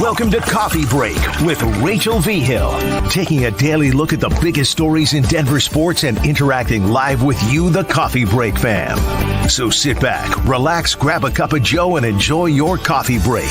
Welcome to Coffee Break with Rachel Vigil, taking a daily look at the biggest stories in Denver sports and interacting live with you, the Coffee Break fam. So sit back, relax, grab a cup of joe, and enjoy your coffee break.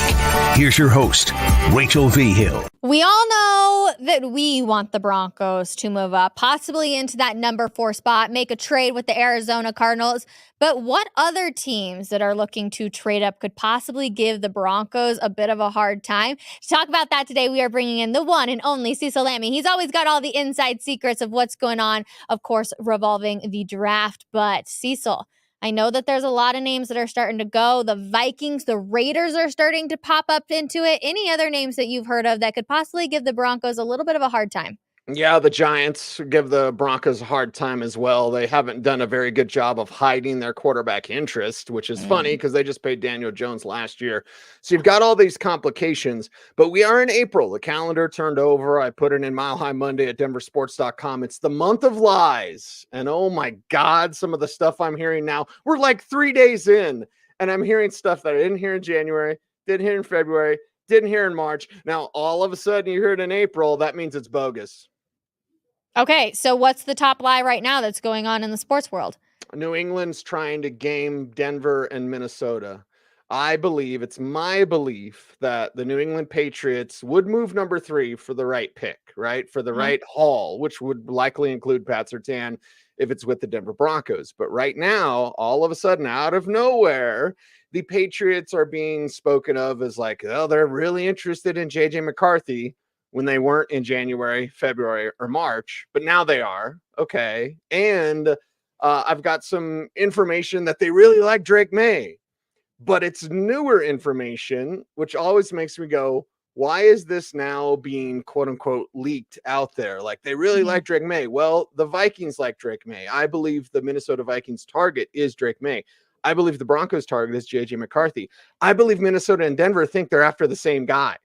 Here's your host, Rachel Vigil. We all know that we want the Broncos to move up, possibly into that number 4 spot, make a trade with the Arizona Cardinals. But what other teams that are looking to trade up could possibly give the Broncos a bit of a hard time? To talk about that today, we are bringing in the one and only Cecil Lammey. He's always got all the inside secrets of what's going on, of course, revolving the draft. But Cecil, I know that there's a lot of names that are starting to go. The Vikings, the Raiders are starting to pop up into it. Any other names that you've heard of that could possibly give the Broncos a little bit of a hard time? Yeah, the Giants give the Broncos a hard time as well. They haven't done a very good job of hiding their quarterback interest, which is funny because they just paid Daniel Jones last year. So you've got all these complications, but we are in April. The calendar turned over. I put it in Mile High Monday at denversports.com. It's the month of lies. And oh my God, some of the stuff I'm hearing now, we're like 3 days in, and I'm hearing stuff that I didn't hear in January, didn't hear in February, didn't hear in March. Now, all of a sudden you hear it in April. That means it's bogus. Okay, so what's the top lie right now that's going on in the sports world? New England's trying to game Denver and Minnesota. I believe, it's my belief, that the New England Patriots would move number 3 for the right pick, right? For the right haul, which would likely include Pat Surtain if it's with the Denver Broncos. But right now, all of a sudden, out of nowhere, the Patriots are being spoken of as like, oh, they're really interested in J.J. McCarthy, when they weren't in January, February, or March, but now they are. Okay. And I've got some information that they really like Drake May, but it's newer information, which always makes me go, why is this now being quote unquote leaked out there? Like they really like Drake May. Well, the Vikings like Drake May. I believe the Minnesota Vikings target is Drake May. I believe the Broncos target is JJ McCarthy. I believe Minnesota and Denver think they're after the same guy.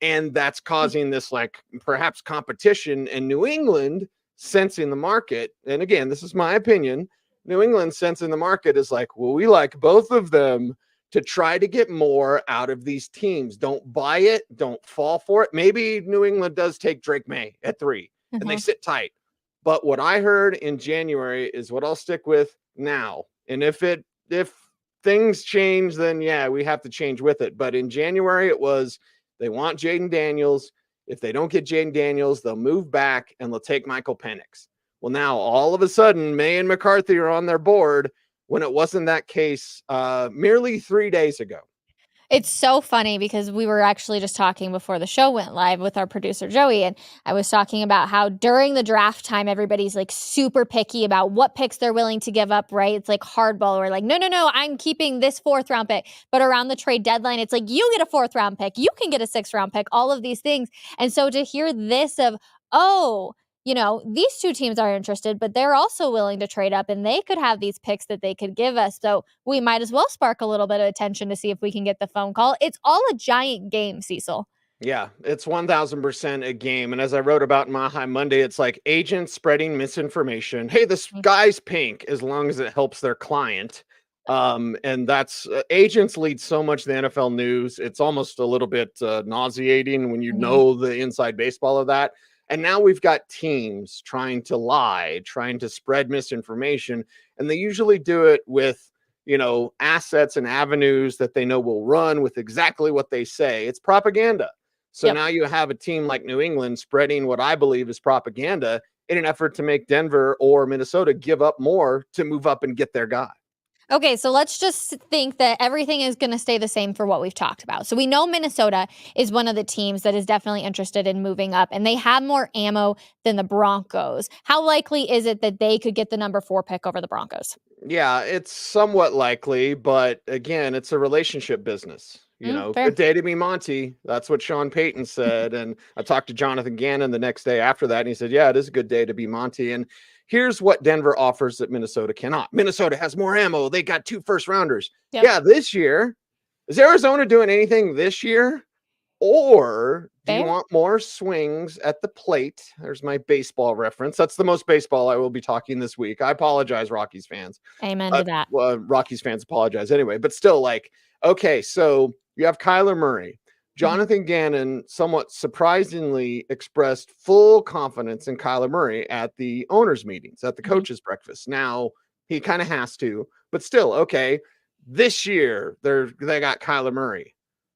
And that's causing this like perhaps competition, and New England sensing the market. And again, this is my opinion. New England sensing the market is like, well, we like both of them to try to get more out of these teams. Don't buy it. Don't fall for it. Maybe New England does take Drake May at 3 and they sit tight. But what I heard in January is what I'll stick with now. And if things change, then yeah, we have to change with it. But in January, it was, they want Jaden Daniels. If they don't get Jaden Daniels, they'll move back and they'll take Michael Penix. Well, now all of a sudden, May and McCarthy are on their board when it wasn't that case merely 3 days ago. It's so funny because we were actually just talking before the show went live with our producer, Joey, and I was talking about how during the draft time, everybody's like super picky about what picks they're willing to give up, right? It's like hardball. We're like, no, I'm keeping this 4th round pick. But around the trade deadline, it's like, you get a 4th round pick. You can get a 6th round pick, all of these things. And so to hear this of, oh, you know, these 2 teams are interested, but they're also willing to trade up and they could have these picks that they could give us. So we might as well spark a little bit of attention to see if we can get the phone call. It's all a giant game, Cecil. Yeah, it's 1000% a game. And as I wrote about in Mile High Monday, it's like agents spreading misinformation. Hey, this guy's pink, as long as it helps their client. And that's agents lead so much the NFL news. It's almost a little bit nauseating when you know the inside baseball of that. And now we've got teams trying to lie, trying to spread misinformation. And they usually do it with, you know, assets and avenues that they know will run with exactly what they say. It's propaganda. So now you have a team like New England spreading what I believe is propaganda in an effort to make Denver or Minnesota give up more to move up and get their guy. Okay, so let's just think that everything is going to stay the same for what we've talked about. So we know Minnesota is one of the teams that is definitely interested in moving up, and they have more ammo than the Broncos. How likely is it that they could get the number 4 pick over the Broncos? Yeah, it's somewhat likely, but again, it's a relationship business. You know, fair. Good day to be Monty. That's what Sean Payton said. And I talked to Jonathan Gannon the next day after that, and he said, yeah, it is a good day to be Monty. And here's what Denver offers that Minnesota cannot. Minnesota has more ammo. They got 2 first-rounders. Yeah, this year. Is Arizona doing anything this year? Or do you want more swings at the plate? There's my baseball reference. That's the most baseball I will be talking this week. I apologize, Rockies fans. Amen to that. Rockies fans apologize anyway. But still, like, okay, so you have Kyler Murray. Jonathan Gannon somewhat surprisingly expressed full confidence in Kyler Murray at the owners' meetings, at the coaches' breakfast. Now, he kind of has to, but still, okay, this year they got Kyler Murray.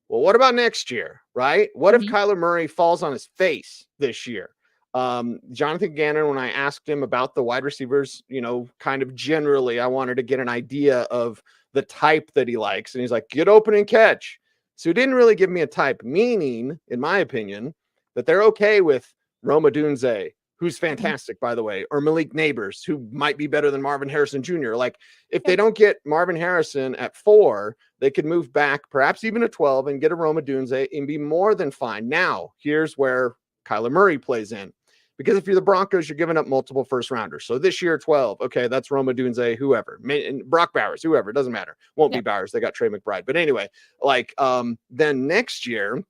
Well, what about next year, right? What if Kyler Murray falls on his face this year? Jonathan Gannon, when I asked him about the wide receivers, kind of generally, I wanted to get an idea of the type that he likes. And he's like, get open and catch. So he didn't really give me a type, meaning, in my opinion, that they're okay with Rome Odunze, who's fantastic, by the way, or Malik Neighbors, who might be better than Marvin Harrison Jr. Like, if they don't get Marvin Harrison at 4, they could move back, perhaps even a 12, and get a Rome Odunze and be more than fine. Now, here's where Kyler Murray plays in. Because if you're the Broncos, you're giving up multiple first rounders. So this year, 12. Okay, that's Rome Odunze, whoever. Brock Bowers, whoever. It doesn't matter. Won't be Bowers. They got Trey McBride. But anyway, then next year,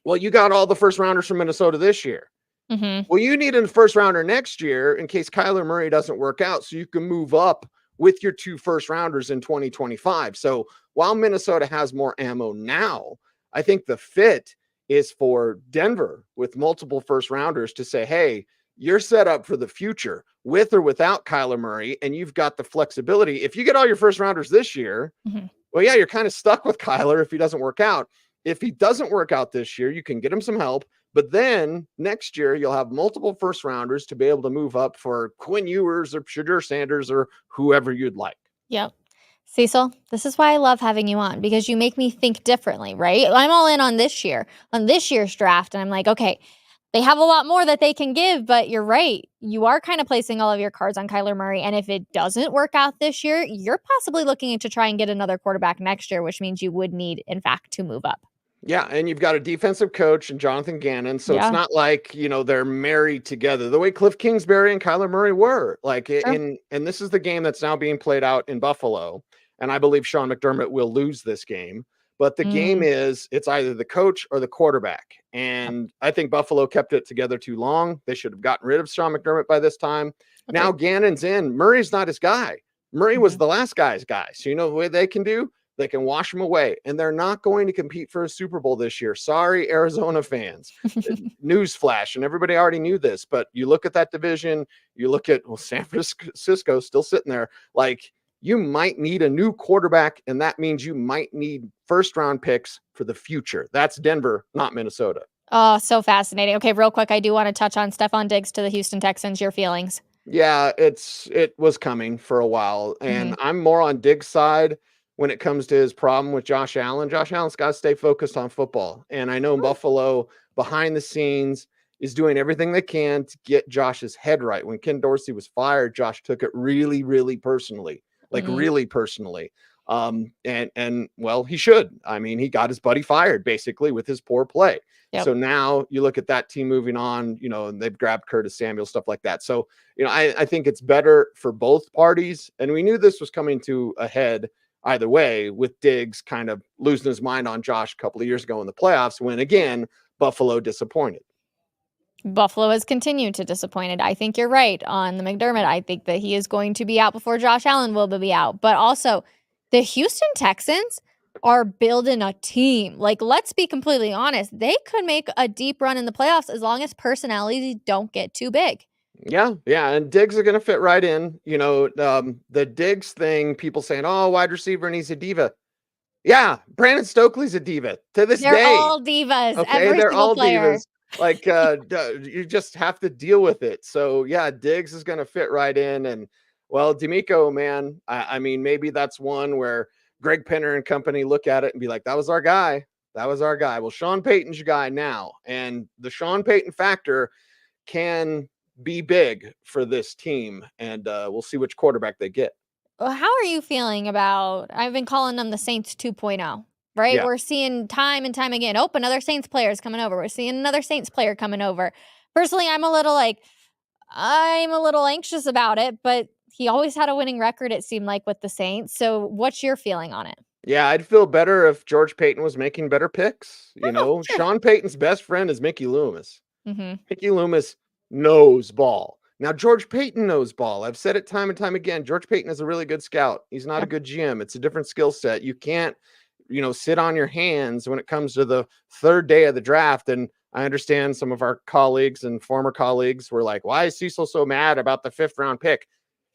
well, you got all the first rounders from Minnesota this year. Well, you need a first rounder next year in case Kyler Murray doesn't work out, so you can move up with your 2 first rounders in 2025. So while Minnesota has more ammo now, I think the fit is for Denver with multiple first rounders to say, hey, you're set up for the future with or without Kyler Murray, and you've got the flexibility. If you get all your first rounders this year, well, yeah, you're kind of stuck with Kyler if he doesn't work out. If he doesn't work out this year, you can get him some help. But then next year, you'll have multiple first rounders to be able to move up for Quinn Ewers or Shadur Sanders or whoever you'd like. Yep. Cecil, this is why I love having you on, because you make me think differently, right? I'm all in on this year's draft. And I'm like, okay, they have a lot more that they can give, but you're right. You are kind of placing all of your cards on Kyler Murray. And if it doesn't work out this year, you're possibly looking to try and get another quarterback next year, which means you would need, in fact, to move up. Yeah, and you've got a defensive coach and Jonathan Gannon, so it's not like, they're married together the way Cliff Kingsbury and Kyler Murray were. And this is the game that's now being played out in Buffalo, and I believe Sean McDermott will lose this game. But the game is, it's either the coach or the quarterback, and I think Buffalo kept it together too long. They should have gotten rid of Sean McDermott by this time. Okay. Now Gannon's in. Murray's not his guy. Murray was the last guy's guy. So the way they can do? They can wash them away, and they're not going to compete for a Super Bowl this year. Sorry, Arizona fans. Newsflash, and everybody already knew this, but you look at that division, you look at, San Francisco still sitting there. Like, you might need a new quarterback, and that means you might need first-round picks for the future. That's Denver, not Minnesota. Oh, so fascinating. Okay, real quick, I do want to touch on Stephon Diggs to the Houston Texans. Your feelings? Yeah, it was coming for a while, and I'm more on Diggs' side. When it comes to his problem with Josh Allen. Josh Allen's got to stay focused on football. And I know Buffalo, behind the scenes, is doing everything they can to get Josh's head right. When Ken Dorsey was fired, Josh took it really, really personally. Really personally. And well, he should. I mean, he got his buddy fired, basically, with his poor play. Yep. So now you look at that team moving on, and they've grabbed Curtis Samuel, stuff like that. So, I think it's better for both parties. And we knew this was coming to a head either way, with Diggs kind of losing his mind on Josh a couple of years ago in the playoffs, when again, Buffalo disappointed. Buffalo has continued to disappoint. I think you're right on the McDermott. I think that he is going to be out before Josh Allen will be out. But also, the Houston Texans are building a team. Let's be completely honest. They could make a deep run in the playoffs as long as personalities don't get too big. Yeah, and Diggs are going to fit right in. The Diggs thing, people saying, oh, wide receiver, and he's a diva. Yeah, Brandon Stokely's a diva to this day. They're all divas. Okay, they're all divas. You just have to deal with it. So, yeah, Diggs is going to fit right in. And, well, D'Amico, man, I mean, maybe that's one where Greg Penner and company look at it and be like, that was our guy. Well, Sean Payton's your guy now. And the Sean Payton factor can be big for this team, and we'll see which quarterback they get. Well, how are you feeling about, I've been calling them the Saints 2.0, right? Yeah. We're seeing time and time again, another Saints player is coming over. We're seeing another Saints player coming over. Personally, I'm a little anxious about it, but he always had a winning record, it seemed like, with the Saints. So what's your feeling on it? Yeah, I'd feel better if George Payton was making better picks. Sure. Sean Payton's best friend is Mickey Loomis. Mickey Loomis knows ball. Now, George Payton knows ball. I've said it time and time again. George Payton is a really good scout. He's not a good GM. It's a different skill set. You can't sit on your hands when it comes to the third day of the draft. And I understand some of our colleagues and former colleagues were like, why is Cecil so mad about the 5th round pick?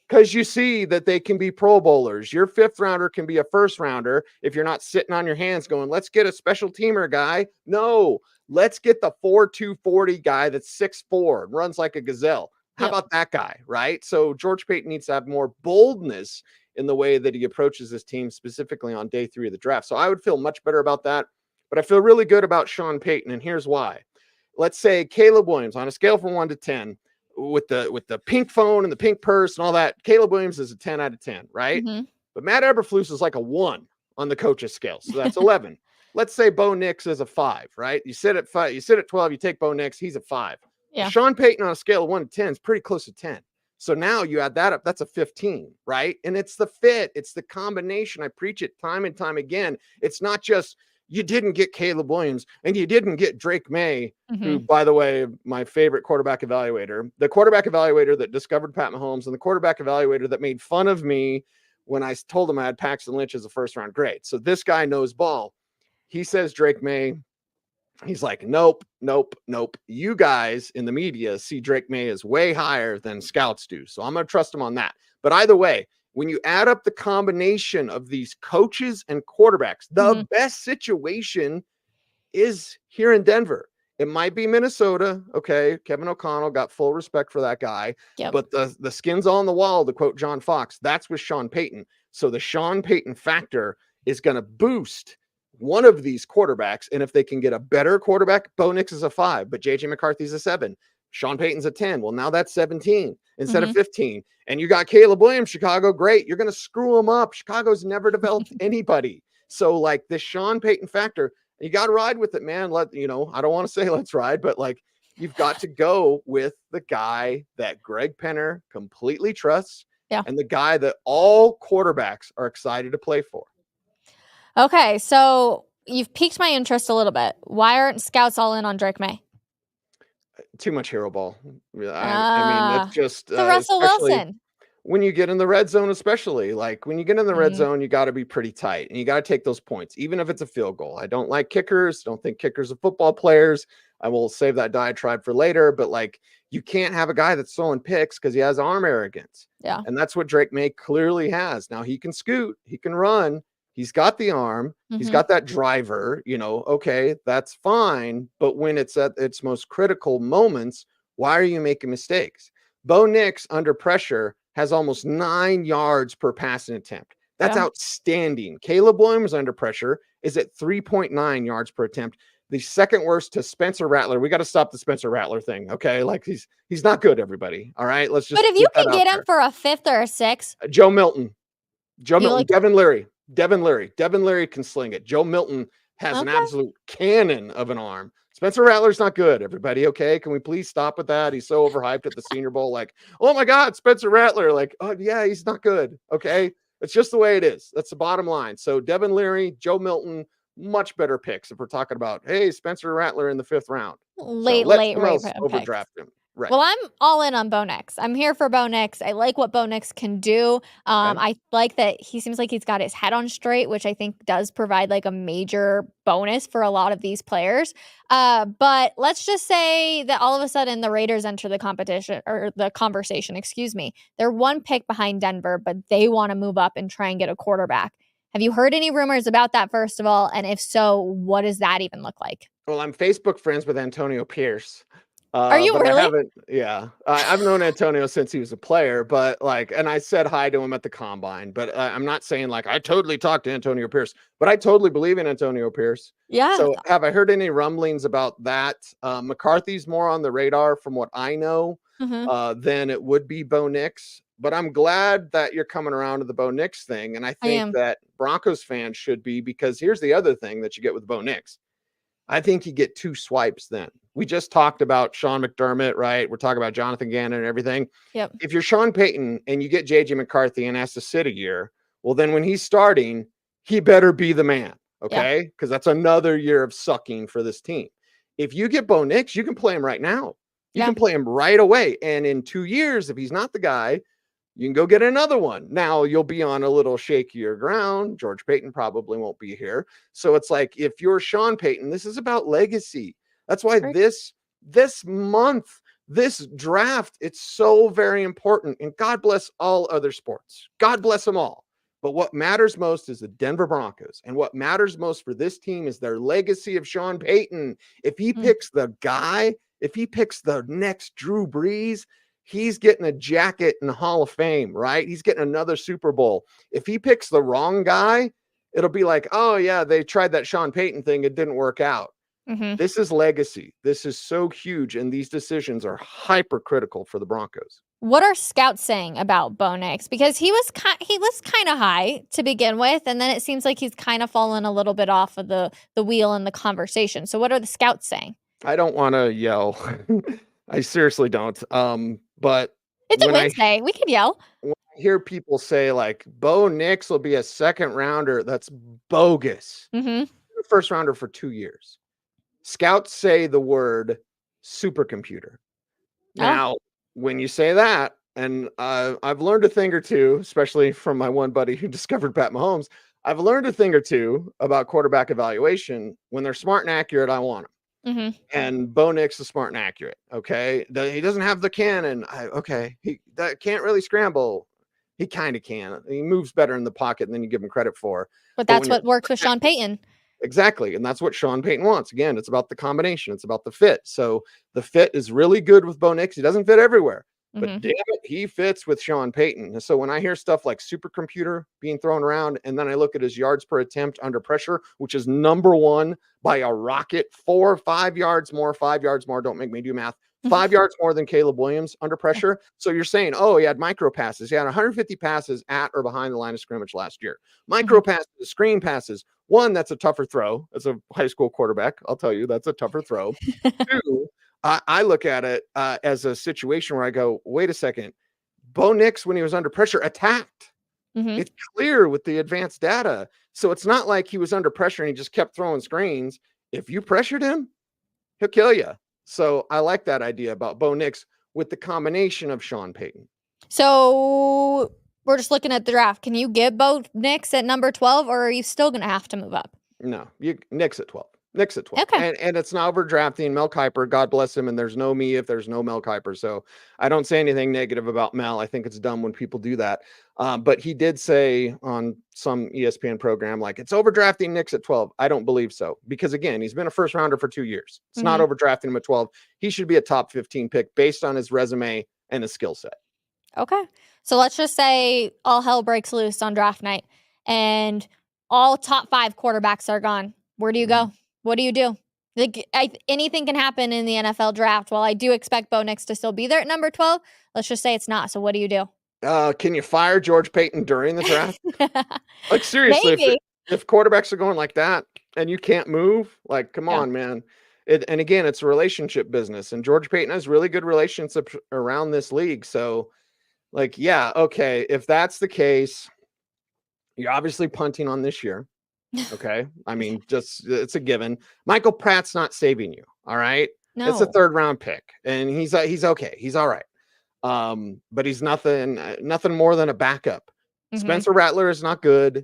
Because you see that they can be Pro Bowlers. Your 5th rounder can be a 1st rounder if you're not sitting on your hands going, let's get a special teamer guy. No, let's get the 4.2 40 guy that's 6'4" and runs like a gazelle. How about that guy, right? So George Payton needs to have more boldness in the way that he approaches his team, specifically on day 3 of the draft. So I would feel much better about that. But I feel really good about Sean Payton, and here's why. Let's say Caleb Williams, on a scale from 1 to 10, with the pink phone and the pink purse and all that, Caleb Williams is a 10 out of 10, right? Mm-hmm. But Matt Eberflus is like a 1 on the coach's scale. So that's 11. Let's say Bo Nix is a 5, right? You sit at 5, you sit at 12, you take Bo Nix, he's a 5. Yeah. Sean Payton on a scale of 1 to 10 is pretty close to 10. So now you add that up, that's a 15, right? And it's the fit, it's the combination. I preach it time and time again. It's not just you didn't get Caleb Williams and you didn't get Drake May, who, by the way, my favorite quarterback evaluator, the quarterback evaluator that discovered Pat Mahomes and the quarterback evaluator that made fun of me when I told him I had Paxton Lynch as a 1st-round grade. So this guy knows ball. He says Drake May. He's like, nope. You guys in the media see Drake May as way higher than scouts do. So I'm going to trust him on that. But either way, when you add up the combination of these coaches and quarterbacks, the best situation is here in Denver. It might be Minnesota. Okay. Kevin O'Connell, got full respect for that guy. Yep. But the skin's on the wall, to quote John Fox. That's with Sean Payton. So the Sean Payton factor is going to boost one of these quarterbacks. And if they can get a better quarterback, Bo Nix is a 5, but JJ McCarthy's a 7. Sean Payton's a 10. Well, now that's 17 instead of 15. And you got Caleb Williams, Chicago. Great. You're going to screw them up. Chicago's never developed anybody. So like the Sean Payton factor, you got to ride with it, man. I don't want to say let's ride, but like you've got to go with the guy that Greg Penner completely trusts and the guy that all quarterbacks are excited to play for. Okay. So you've piqued my interest a little bit. Why aren't scouts all in on Drake May? Too much hero ball. I mean, that's just the Russell Wilson. When you get in the red zone, especially like when you get in the red zone, you got to be pretty tight and you got to take those points, even if it's a field goal. I don't like kickers. Don't think kickers are football players. I will save that diatribe for later, but like you can't have a guy that's throwing picks because he has arm arrogance. Yeah. And that's what Drake May clearly has. Now he can scoot, he can run. He's got the arm. He's got that driver, okay, that's fine. But when it's at its most critical moments, why are you making mistakes? Bo Nix under pressure has almost 9 yards per passing attempt. That's outstanding. Caleb Williams under pressure is at 3.9 yards per attempt. The second worst to Spencer Rattler. We got to stop the Spencer Rattler thing. Okay. Like he's not good, everybody. All right. Let's just, but if you can get him for a 5th or a 6th, Joe Milton, Devin Leary can sling it. Joe Milton has an absolute cannon of an arm. Spencer Rattler's not good, everybody. Okay. Can we please stop with that? He's so overhyped at the Senior Bowl. Like, oh my God, Spencer Rattler. Like, oh yeah, he's not good. Okay. It's just the way it is. That's the bottom line. So Devin Leary, Joe Milton, much better picks if we're talking about, hey, Spencer Rattler in the 5th round. Late overdraft him. Right. Well, I'm all in on Bo Nix. I'm here for Bo Nix. I like what Bo Nix can do. I like that he seems like he's got his head on straight, which I think does provide like a major bonus for a lot of these players. But let's just say that all of a sudden the Raiders enter the competition or the conversation, excuse me. They're 1 pick behind Denver, but they want to move up and try and get a quarterback. Have you heard any rumors about that, first of all? And if so, what does that even look like? Well, I'm Facebook friends with Antonio Pierce. Are you really? I've known Antonio since he was a player, but and I said hi to him at the combine, but I'm not saying like I totally talked to Antonio Pierce, but I totally believe in Antonio Pierce. Yeah. So have I heard any rumblings about that? McCarthy's more on the radar from what I know than it would be Bo Nix, but I'm glad that you're coming around to the Bo Nix thing. And I think that Broncos fans should be, because here's the other thing that you get with Bo Nix. I think you get 2 swipes then. We just talked about Sean McDermott, right? We're talking about Jonathan Gannon and everything. Yep. If you're Sean Payton and you get JJ McCarthy and has to sit a year, well, then when he's starting, he better be the man, okay? Because that's another year of sucking for this team. If you get Bo Nix, you can play him right now. You can play him right away. And in 2 years, if he's not the guy, You can go get another one. Now you'll be on a little shakier ground. George Payton probably won't be here. So it's like, if you're Sean Payton, this is about legacy. That's why this month, this draft, it's so very important. And God bless all other sports. God bless them all. But what matters most is the Denver Broncos. And what matters most for this team is their legacy of Sean Payton. If he picks the guy, if he picks the next Drew Brees, he's getting a jacket in the Hall of Fame, right? He's getting another Super Bowl. If he picks the wrong guy, it'll be like, oh yeah, they tried that Sean Payton thing. It didn't work out. This is legacy. This is so huge. And these decisions are hypercritical for the Broncos. What are scouts saying about Bo Nix? Because he was kind of high to begin with, and then it seems like he's kind of fallen a little bit off of the wheel in the conversation. So what are the scouts saying? I don't want to yell. I seriously don't. But it's a Wednesday. We can yell. When I hear people say like Bo Nix will be a second rounder, that's bogus. First rounder for 2 years. Scouts say the word supercomputer. Now, when you say that, and I've learned a thing or two, especially from my one buddy who discovered Pat Mahomes, I've learned a thing or two about quarterback evaluation. When they're smart and accurate, I want them. And Bo Nix is smart and accurate. Okay. He doesn't have the cannon. He can't really scramble. He kind of can. He moves better in the pocket than you give him credit for. But that's what works with Sean Payton. Exactly. And that's what Sean Payton wants. Again, it's about the combination. It's about the fit. So the fit is really good with Bo Nix. He doesn't fit everywhere, but damn it, he fits with Sean Payton. So when I hear stuff like supercomputer being thrown around, and then I look at his yards per attempt under pressure, which is number one by a rocket, 4 or 5 yards more, 5 yards more. Don't make me do math. 5 yards more than Caleb Williams under pressure. So you're saying, oh, he had micro passes. He had 150 passes at or behind the line of scrimmage last year. Micro passes, screen passes. One, that's a tougher throw. As a high school quarterback, I'll tell you, that's a tougher throw. Two, I look at it as a situation where I go, wait a second. Bo Nix, when he was under pressure, attacked. It's clear with the advanced data. So it's not like he was under pressure and he just kept throwing screens. If you pressured him, he'll kill you. So I like that idea about Bo Nix with the combination of Sean Payton. So we're just looking at the draft. Can you get Bo Nix at number 12, or are you still going to have to move up? No, Nix at 12. Nix at 12. Okay. And it's not overdrafting Mel Kiper. God bless him. And there's no me if there's no Mel Kiper. So I don't say anything negative about Mel. I think it's dumb when people do that. But he did say on some ESPN program, like, it's overdrafting Nix at 12. I don't believe so. Because again, he's been a first rounder for 2 years. It's not overdrafting him at 12. He should be a top 15 pick based on his resume and his skill set. Okay. So let's just say all hell breaks loose on draft night and all top 5 quarterbacks are gone. Where do you go? What do you do? Like, anything can happen in the NFL draft. While I do expect Bo Nix to still be there at number 12, let's just say it's not. So what do you do? Can you fire George Payton during the draft? Like, seriously, if quarterbacks are going like that and you can't move, like, come on, man. And again, it's a relationship business. And George Payton has really good relationships around this league. So, like, yeah, okay, if that's the case, you're obviously punting on this year. Okay. I mean, just it's a given. Michael Pratt's not saving you. All right. No. It's a 3rd round pick. And he's okay. He's all right. But he's nothing more than a backup. Spencer Rattler is not good.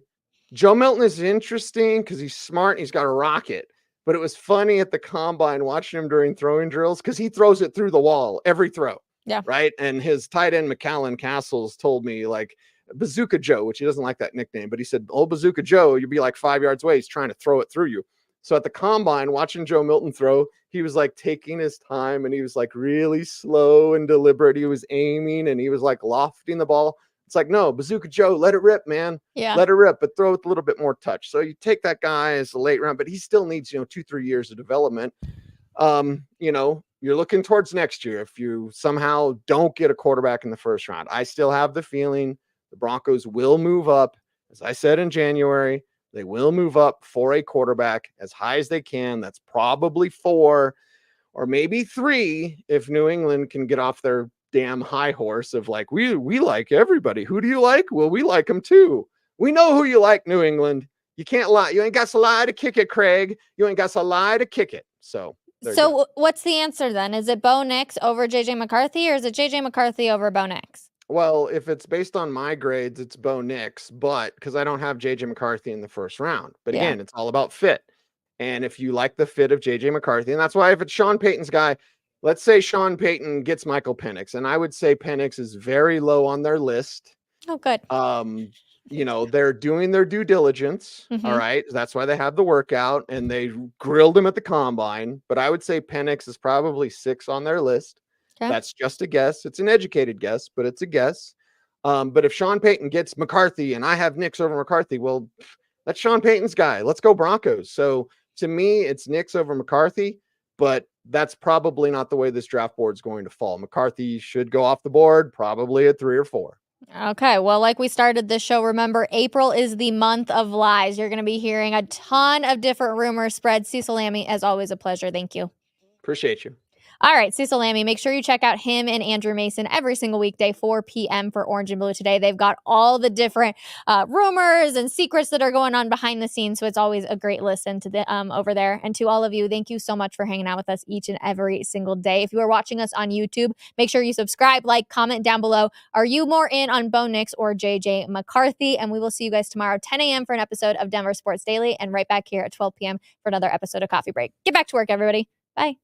Joe Milton is interesting because he's smart. And he's got a rocket. But it was funny at the combine watching him during throwing drills because he throws it through the wall every throw. Yeah. Right. And his tight end, McAllen Castles, told me, like, Bazooka Joe, which he doesn't like that nickname, but he said, oh, Bazooka Joe, you'd be like 5 yards away. He's trying to throw it through you. So at the combine, watching Joe Milton throw, he was like taking his time and he was like really slow and deliberate. He was aiming and he was like lofting the ball. It's like, no, Bazooka Joe, let it rip, man. Yeah. Let it rip, but throw with a little bit more touch. So you take that guy as a late round, but he still needs, 2-3 years of development. You're looking towards next year. If you somehow don't get a quarterback in the first round, I still have the feeling the Broncos will move up. As I said in January, they will move up for a quarterback as high as they can. That's probably 4 or maybe 3 if New England can get off their damn high horse of like, we like everybody. Who do you like? Well, we like them too. We know who you like, New England. You can't lie. You ain't got to lie to kick it, Craig. You ain't got to lie to kick it. So what's the answer then? Is it Bo Nix over JJ McCarthy, or is it JJ McCarthy over Bo Nix? Well, if it's based on my grades, it's Bo Nix, but because I don't have JJ McCarthy in the first round. But Yeah. again, it's all about fit. And if you like the fit of JJ McCarthy, and that's why if it's Sean Payton's guy, let's say Sean Payton gets Michael Penix, and I would say Penix is very low on their list. Oh, good. They're doing their due diligence. All right. That's why they have the workout and they grilled him at the combine. But I would say Penix is probably 6 on their list. Okay. That's just a guess. It's an educated guess, but it's a guess. But if Sean Payton gets McCarthy and I have Nix over McCarthy, well, that's Sean Payton's guy. Let's go Broncos. So to me, it's Nix over McCarthy, but that's probably not the way this draft board is going to fall. McCarthy should go off the board, probably at 3 or 4. Okay, well, like we started this show, remember, April is the month of lies. You're going to be hearing a ton of different rumors spread. Cecil Lammey, as always, a pleasure. Thank you. Appreciate you. All right, Cecil Lammey, make sure you check out him and Andrew Mason every single weekday, 4 p.m. for Orange and Blue Today. They've got all the different rumors and secrets that are going on behind the scenes, so it's always a great listen to the over there. And to all of you, thank you so much for hanging out with us each and every single day. If you are watching us on YouTube, make sure you subscribe, like, comment down below. Are you more in on Bo Nix or JJ McCarthy? And we will see you guys tomorrow, 10 a.m. for an episode of Denver Sports Daily, and right back here at 12 p.m. for another episode of Coffee Break. Get back to work, everybody. Bye.